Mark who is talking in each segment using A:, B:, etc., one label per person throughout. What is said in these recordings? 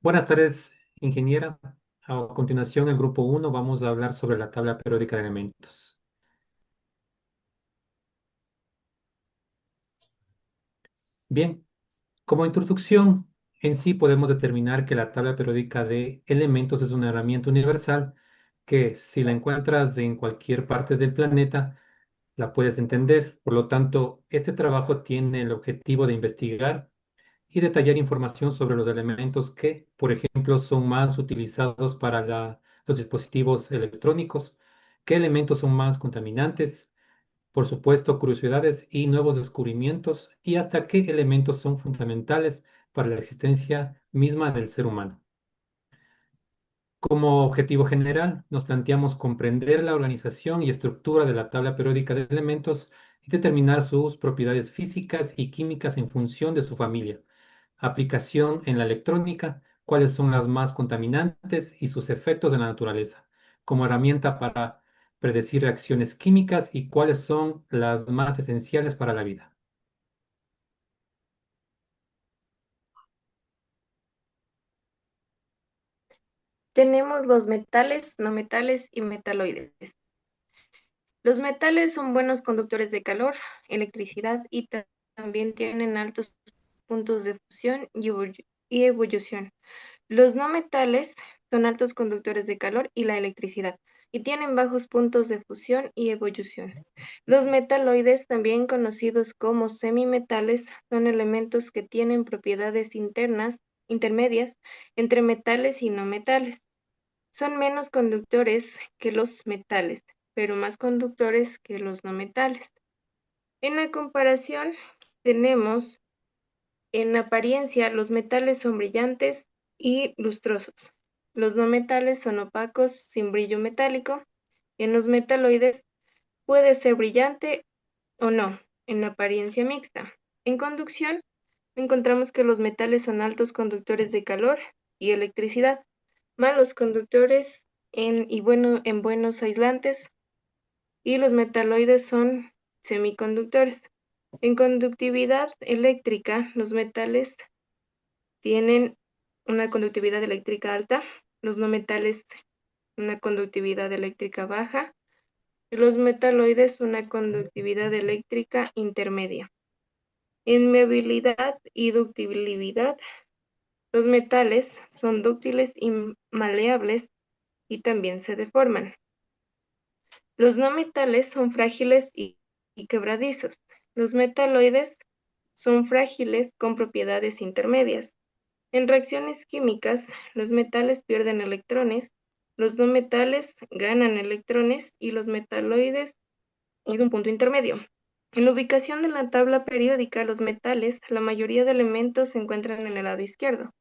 A: Buenas tardes, ingeniera. A continuación, el grupo uno vamos a hablar sobre la tabla periódica de elementos. Bien, como introducción, en sí podemos determinar que la tabla periódica de elementos es una herramienta universal que si la encuentras en cualquier parte del planeta, la puedes entender. Por lo tanto, este trabajo tiene el objetivo de investigar y detallar información sobre los elementos que, por ejemplo, son más utilizados para los dispositivos electrónicos, qué elementos son más contaminantes, por supuesto, curiosidades y nuevos descubrimientos, y hasta qué elementos son fundamentales para la existencia misma del ser humano. Como objetivo general, nos planteamos comprender la organización y estructura de la tabla periódica de elementos y determinar sus propiedades físicas y químicas en función de su familia. Aplicación en la electrónica, cuáles son las más contaminantes y sus efectos en la naturaleza, como herramienta para predecir reacciones químicas y cuáles son las más esenciales para la vida.
B: Tenemos los metales, no metales y metaloides. Los metales son buenos conductores de calor, electricidad y también tienen altos puntos de fusión y ebullición. Los no metales son altos conductores de calor y la electricidad y tienen bajos puntos de fusión y ebullición. Los metaloides, también conocidos como semimetales, son elementos que tienen propiedades intermedias entre metales y no metales. Son menos conductores que los metales, pero más conductores que los no metales. En la comparación, tenemos en apariencia los metales son brillantes y lustrosos. Los no metales son opacos sin brillo metálico. En los metaloides puede ser brillante o no, en apariencia mixta. En conducción, encontramos que los metales son altos conductores de calor y electricidad, malos conductores en buenos aislantes, y los metaloides son semiconductores. En conductividad eléctrica, los metales tienen una conductividad eléctrica alta, los no metales una conductividad eléctrica baja y los metaloides una conductividad eléctrica intermedia. En movilidad y ductibilidad, los metales son dúctiles y maleables y también se deforman. Los no metales son frágiles y quebradizos. Los metaloides son frágiles con propiedades intermedias. En reacciones químicas, los metales pierden electrones, los no metales ganan electrones y los metaloides es un punto intermedio. En la ubicación de la tabla periódica, los metales, la mayoría de elementos se encuentran en el lado izquierdo,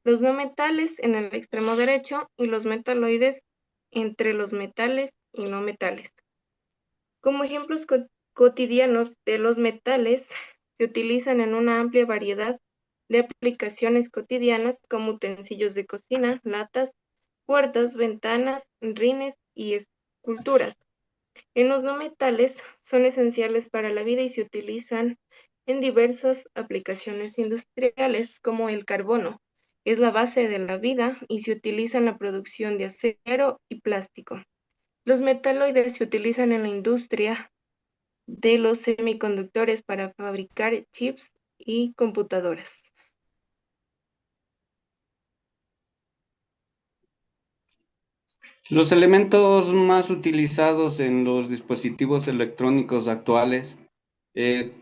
B: los no metales en el extremo derecho y los metaloides entre los metales y no metales. Como ejemplos cotidianos de los metales, se utilizan en una amplia variedad de aplicaciones cotidianas como utensilios de cocina, latas, puertas, ventanas, rines y esculturas. En los no metales son esenciales para la vida y se utilizan en diversas aplicaciones industriales como el carbono. Es la base de la vida y se utiliza en la producción de acero y plástico. Los metaloides se utilizan en la industria de los semiconductores para fabricar chips y computadoras.
C: Los elementos más utilizados en los dispositivos electrónicos actuales,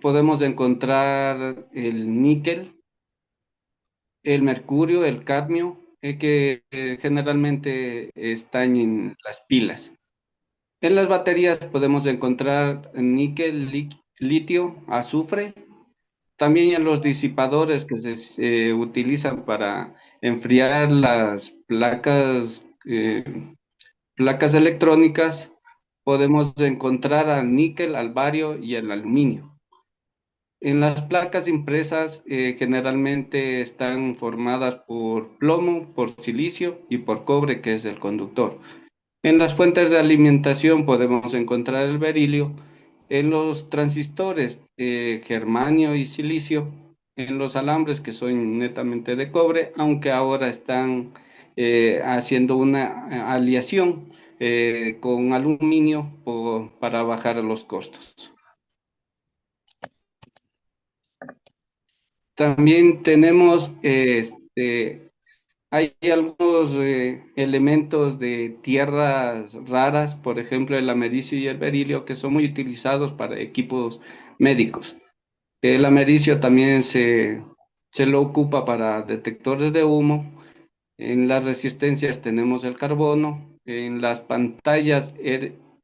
C: podemos encontrar el níquel, el mercurio, el cadmio, que generalmente están en las pilas. En las baterías podemos encontrar níquel, litio, azufre, también en los disipadores que se utilizan para enfriar las placas electrónicas, podemos encontrar al níquel, al bario y al aluminio. En las placas impresas generalmente están formadas por plomo, por silicio y por cobre, que es el conductor. En las fuentes de alimentación podemos encontrar el berilio. En los transistores, germanio y silicio. en los alambres que son netamente de cobre, aunque ahora están haciendo una aleación con aluminio para bajar los costos. También tenemos, hay algunos elementos de tierras raras, por ejemplo el americio y el berilio, que son muy utilizados para equipos médicos. El americio también se lo ocupa para detectores de humo. En las resistencias tenemos el carbono. En las pantallas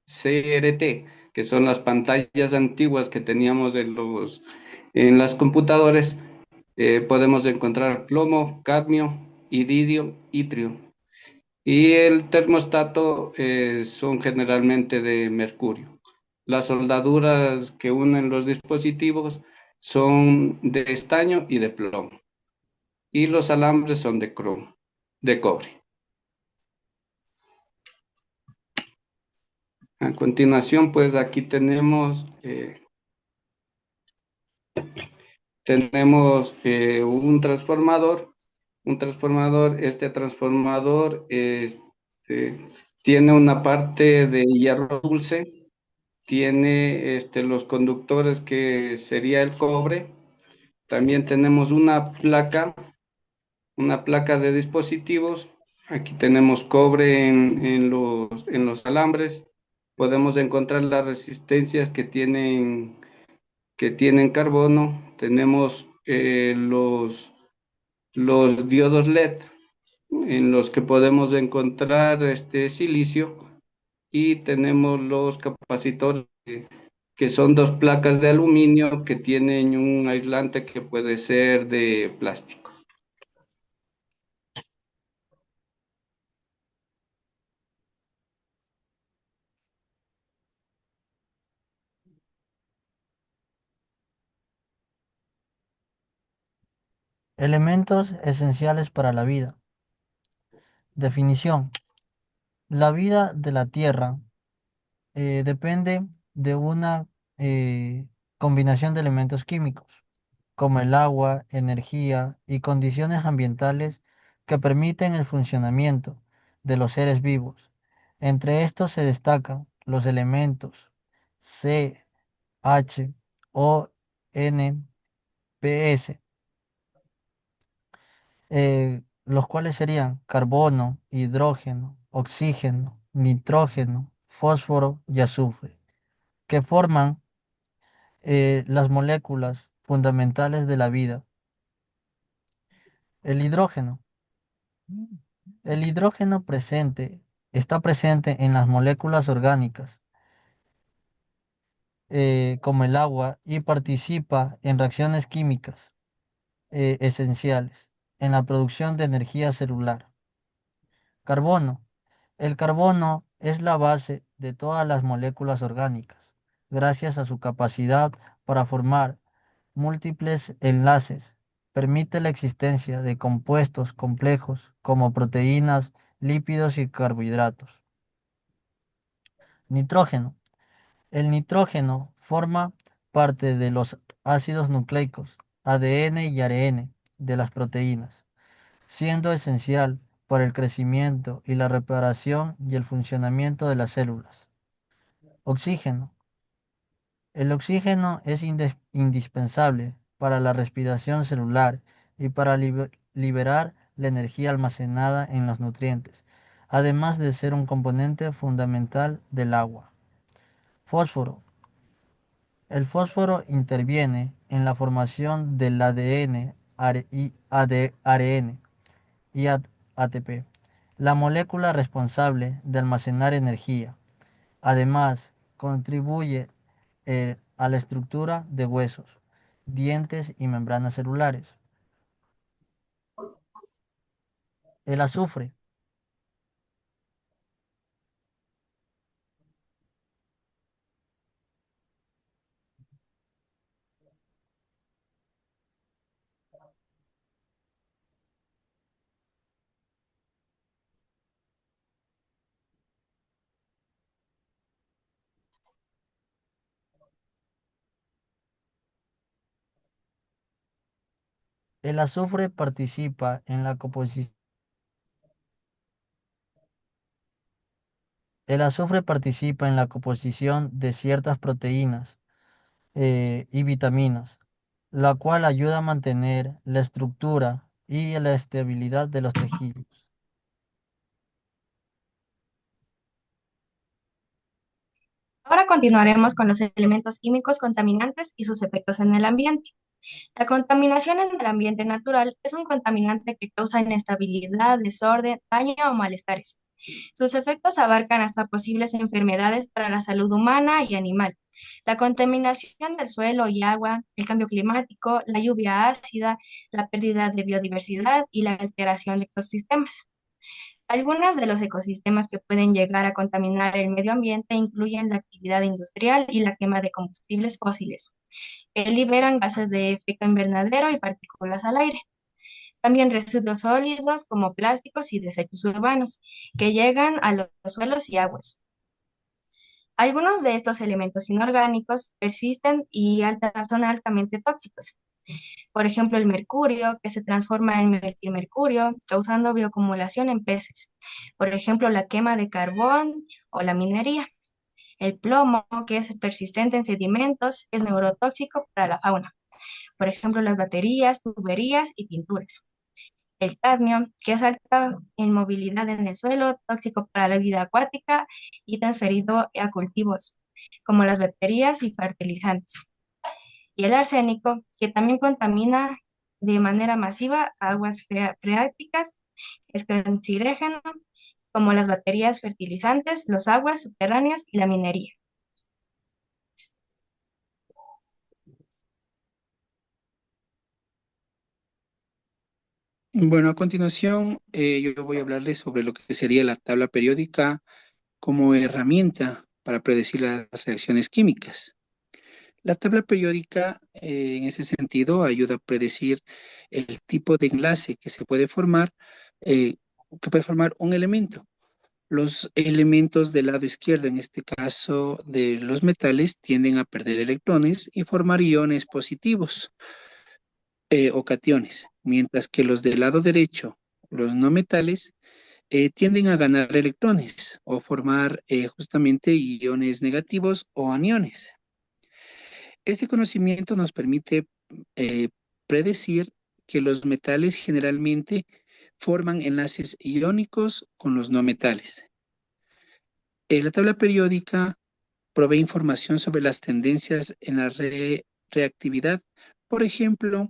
C: CRT, que son las pantallas antiguas que teníamos en las computadoras, podemos encontrar plomo, cadmio, iridio, itrio. Y el termostato son generalmente de mercurio. Las soldaduras que unen los dispositivos son de estaño y de plomo. Y los alambres son de cromo, de cobre. A continuación, pues aquí tenemos un transformador. Este transformador tiene una parte de hierro dulce, tiene los conductores que sería el cobre. También tenemos una placa de dispositivos. Aquí tenemos cobre en los alambres. Podemos encontrar las resistencias que tienen carbono. Tenemos los diodos LED en los que podemos encontrar este silicio, y tenemos los capacitores que son dos placas de aluminio que tienen un aislante que puede ser de plástico.
D: Elementos esenciales para la vida. Definición. La vida de la Tierra depende de una combinación de elementos químicos, como el agua, energía y condiciones ambientales que permiten el funcionamiento de los seres vivos. Entre estos se destacan los elementos C, H, O, N, P, S, los cuales serían carbono, hidrógeno, oxígeno, nitrógeno, fósforo y azufre, que forman las moléculas fundamentales de la vida. El hidrógeno. El hidrógeno está presente en las moléculas orgánicas, como el agua, y participa en reacciones químicas esenciales en la producción de energía celular. Carbono. El carbono es la base de todas las moléculas orgánicas, gracias a su capacidad para formar múltiples enlaces. Permite la existencia de compuestos complejos como proteínas, lípidos y carbohidratos. Nitrógeno. El nitrógeno forma parte de los ácidos nucleicos, ADN y ARN de las proteínas, siendo esencial para el crecimiento y la reparación y el funcionamiento de las células. Oxígeno. El oxígeno es indispensable para la respiración celular y para liberar la energía almacenada en los nutrientes, además de ser un componente fundamental del agua. Fósforo. El fósforo interviene en la formación del ADN y ARN y ATP, la molécula responsable de almacenar energía. Además, contribuye a la estructura de huesos, dientes y membranas celulares. El azufre. El azufre participa en la composición. El azufre participa en la composición de ciertas proteínas y vitaminas, la cual ayuda a mantener la estructura y la estabilidad de los tejidos.
E: Ahora continuaremos con los elementos químicos contaminantes y sus efectos en el ambiente. La contaminación en el ambiente natural es un contaminante que causa inestabilidad, desorden, daño o malestares. Sus efectos abarcan hasta posibles enfermedades para la salud humana y animal. La contaminación del suelo y agua, el cambio climático, la lluvia ácida, la pérdida de biodiversidad y la alteración de ecosistemas. Algunos de los ecosistemas que pueden llegar a contaminar el medio ambiente incluyen la actividad industrial y la quema de combustibles fósiles, que liberan gases de efecto invernadero y partículas al aire. También residuos sólidos como plásticos y desechos urbanos, que llegan a los suelos y aguas. Algunos de estos elementos inorgánicos persisten y son altamente tóxicos. Por ejemplo, el mercurio, que se transforma en metilmercurio, causando bioacumulación en peces. Por ejemplo, la quema de carbón o la minería. El plomo, que es persistente en sedimentos, es neurotóxico para la fauna. Por ejemplo, las baterías, tuberías y pinturas. El cadmio, que es alta en movilidad en el suelo, tóxico para la vida acuática y transferido a cultivos, como las baterías y fertilizantes. Y el arsénico, que también contamina de manera masiva aguas freáticas, es cancerígeno, como las baterías fertilizantes, los aguas subterráneas y la minería.
F: Bueno, a continuación yo voy a hablarles sobre lo que sería la tabla periódica como herramienta para predecir las reacciones químicas. La tabla periódica, en ese sentido, ayuda a predecir el tipo de enlace eh, que puede formar un elemento. Los elementos del lado izquierdo, en este caso de los metales, tienden a perder electrones y formar iones positivos o cationes, mientras que los del lado derecho, los no metales, tienden a ganar electrones o formar justamente iones negativos o aniones. Este conocimiento nos permite eh, predecir que los metales generalmente forman enlaces iónicos con los no metales. La tabla periódica provee información sobre las tendencias en la reactividad. Por ejemplo,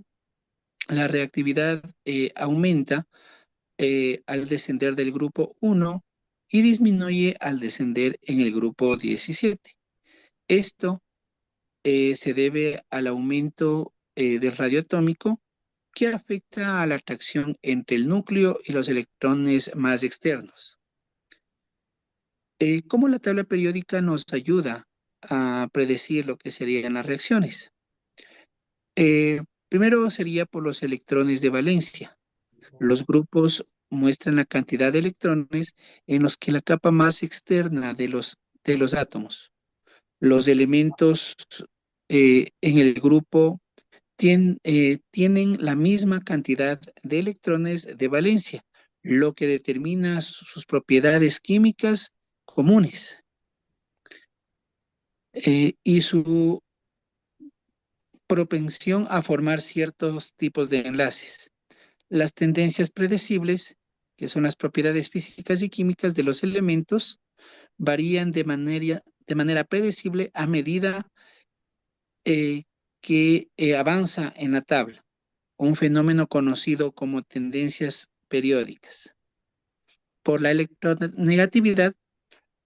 F: la reactividad aumenta al descender del grupo 1 y disminuye al descender en el grupo 17. Esto se debe al aumento del radio atómico que afecta a la atracción entre el núcleo y los electrones más externos. ¿Cómo la tabla periódica nos ayuda a predecir lo que serían las reacciones? Primero sería por los electrones de valencia. Los grupos muestran la cantidad de electrones en los que la capa más externa de los átomos. Los elementos en el grupo tienen la misma cantidad de electrones de valencia, lo que determina sus propiedades químicas comunes y su propensión a formar ciertos tipos de enlaces. Las tendencias predecibles, que son las propiedades físicas y químicas de los elementos, varían de manera predecible a medida que avanza en la tabla, un fenómeno conocido como tendencias periódicas. Por la electronegatividad,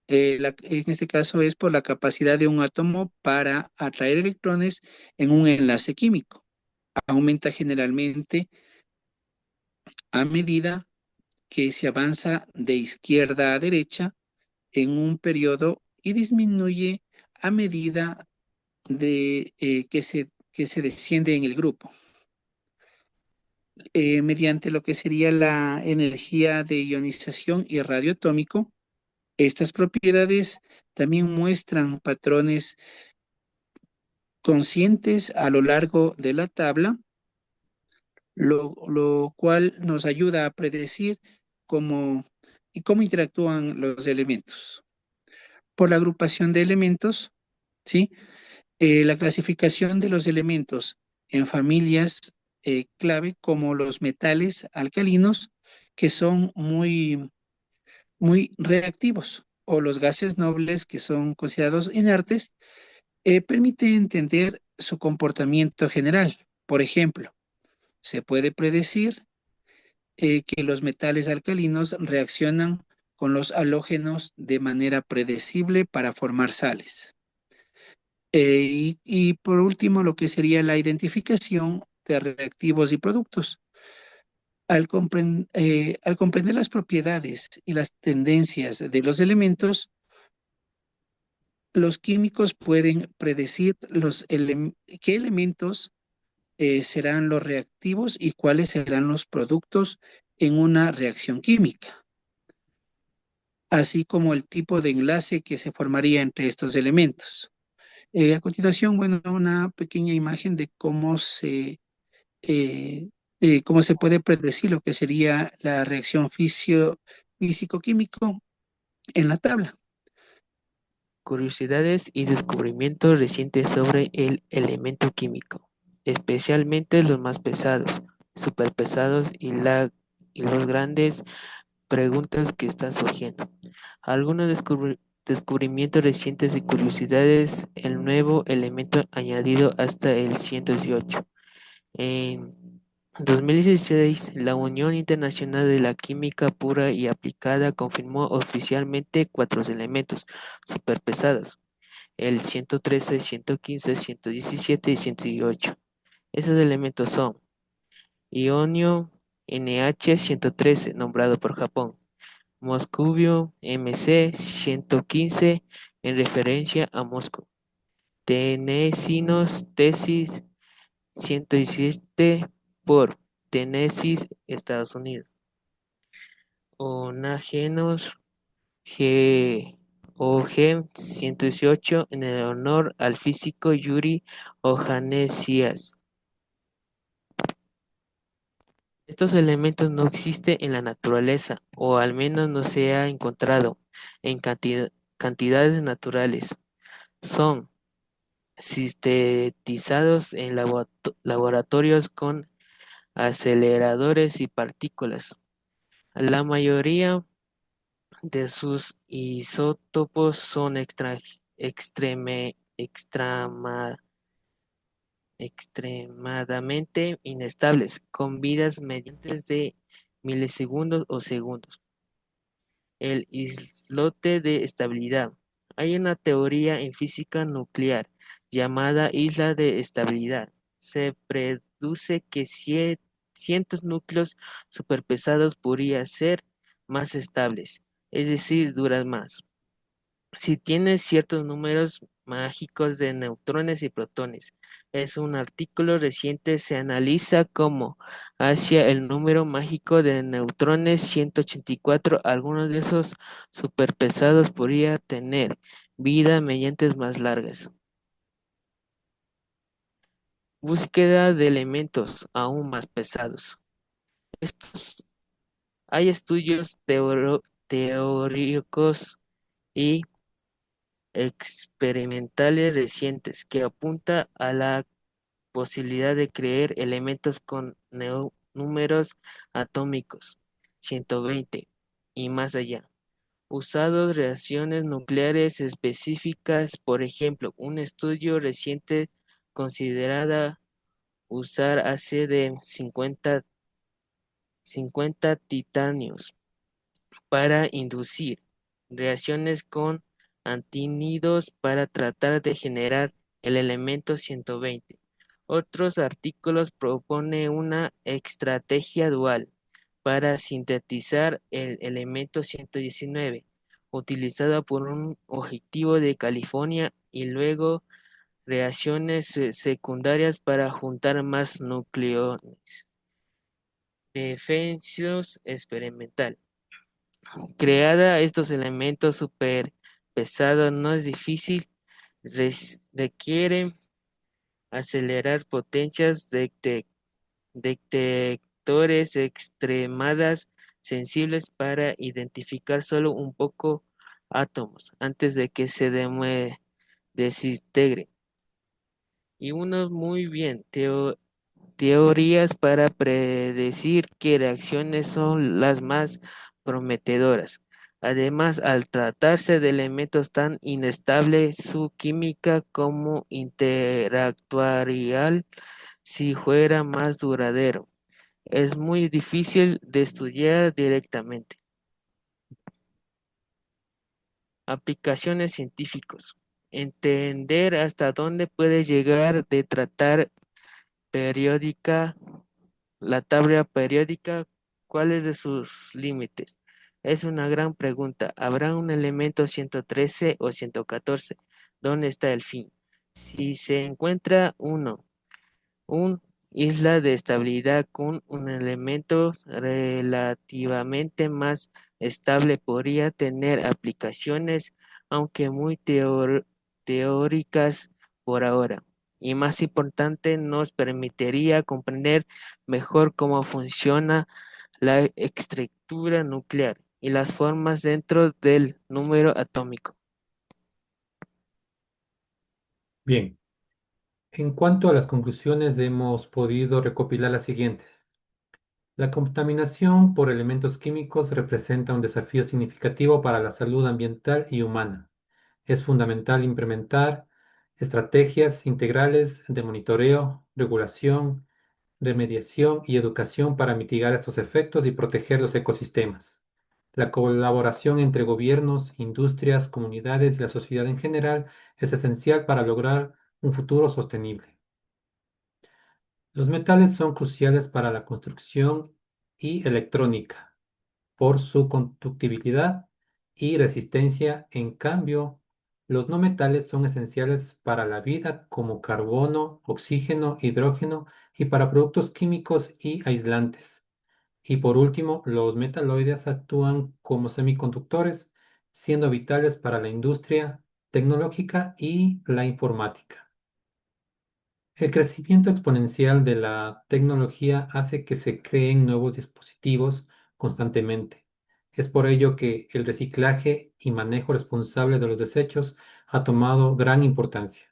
F: en este caso es por la capacidad de un átomo para atraer electrones en un enlace químico. Aumenta generalmente a medida que se avanza de izquierda a derecha en un periodo y disminuye a medida que se desciende en el grupo. Mediante lo que sería la energía de ionización y radio atómico, estas propiedades también muestran patrones conscientes a lo largo de la tabla lo cual nos ayuda a predecir cómo y cómo interactúan los elementos. Por la agrupación de elementos, ¿sí? La clasificación de los elementos en familias clave como los metales alcalinos, que son muy reactivos, o los gases nobles, que son considerados inertes, permite entender su comportamiento general. Por ejemplo, se puede predecir que los metales alcalinos reaccionan con los halógenos de manera predecible para formar sales. Y por último, lo que sería la identificación de reactivos y productos. Al comprender las propiedades y las tendencias de los elementos, los químicos pueden predecir qué elementos serán los reactivos y cuáles serán los productos en una reacción química, así como el tipo de enlace que se formaría entre estos elementos. A continuación, bueno, una pequeña imagen de eh, cómo se puede predecir lo que sería la reacción físico-químico en la tabla.
G: Curiosidades y descubrimientos recientes sobre el elemento químico, especialmente los más pesados, superpesados y los grandes preguntas que están surgiendo. Algunos descubrimientos recientes y curiosidades, el nuevo elemento añadido hasta el 118. En 2016, la Unión Internacional de la Química Pura y Aplicada confirmó oficialmente 4 elementos superpesados: el 113, 115, 117 y 118. Esos elementos son ionio NH113, nombrado por Japón; moscovio Mc115, en referencia a Moscú; tenesinos tesis 117 por Tennessee, Estados Unidos; onagenos G o Gem 118, en el honor al físico Yuri Ojanesias. Estos elementos no existen en la naturaleza, o al menos no se ha encontrado en cantidades naturales. Son sintetizados en laboratorios con aceleradores y partículas. La mayoría de sus isótopos son extremadamente inestables, con vidas mediantes de milisegundos o segundos. El islote de estabilidad. Hay una teoría en física nuclear llamada isla de estabilidad. Se produce que cientos núcleos superpesados podrían ser más estables, es decir, duran más. Si tienes ciertos números mágicos de neutrones y protones. Es un artículo reciente, se analiza cómo hacia el número mágico de neutrones 184, algunos de esos superpesados podría tener vida mediante más largas. Búsqueda de elementos aún más pesados. Hay estudios teóricos y experimentales recientes que apuntan a la posibilidad de crear elementos con números atómicos 120 y más allá, usando reacciones nucleares específicas. Por ejemplo, un estudio reciente considerada usar AC de 50 titanios para inducir reacciones con antínidos para tratar de generar el elemento 120. Otros artículos proponen una estrategia dual para sintetizar el elemento 119, utilizada por un objetivo de California, y luego reacciones secundarias para juntar más nucleones. Defensos experimental. Creada estos elementos super pesados no es difícil, requiere acelerar potencias detectores extremadas sensibles para identificar solo un poco átomos antes de que se desintegren. Y unos muy bien, teorías para predecir qué reacciones son las más prometedoras. Además, al tratarse de elementos tan inestables, su química como interactuaría si fuera más duradero. Es muy difícil de estudiar directamente. Aplicaciones científicos. Entender hasta dónde puede llegar de tratar periódica, la tabla periódica, ¿cuáles de sus límites? Es una gran pregunta. ¿Habrá un elemento 113 o 114? ¿Dónde está el fin? Si se encuentra uno, un isla de estabilidad con un elemento relativamente más estable podría tener aplicaciones, aunque muy teóricas por ahora. Y más importante, nos permitiría comprender mejor cómo funciona la estructura nuclear y las formas dentro del número atómico.
A: Bien, en cuanto a las conclusiones, hemos podido recopilar las siguientes. La contaminación por elementos químicos representa un desafío significativo para la salud ambiental y humana. Es fundamental implementar estrategias integrales de monitoreo, regulación, remediación y educación para mitigar estos efectos y proteger los ecosistemas. La colaboración entre gobiernos, industrias, comunidades y la sociedad en general es esencial para lograr un futuro sostenible. Los metales son cruciales para la construcción y electrónica por su conductibilidad y resistencia. En cambio, los no metales son esenciales para la vida como carbono, oxígeno, hidrógeno y para productos químicos y aislantes. Y por último, los metaloides actúan como semiconductores, siendo vitales para la industria tecnológica y la informática. El crecimiento exponencial de la tecnología hace que se creen nuevos dispositivos constantemente. Es por ello que el reciclaje y manejo responsable de los desechos ha tomado gran importancia.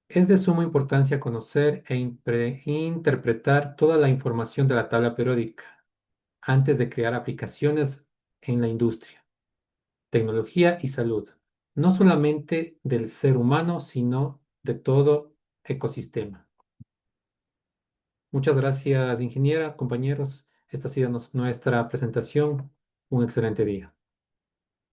A: Es de suma importancia conocer e interpretar toda la información de la tabla periódica antes de crear aplicaciones en la industria, tecnología y salud, no solamente del ser humano, sino de todo ecosistema. Muchas gracias, ingeniera, compañeros. Esta ha sido nuestra presentación. Un excelente día.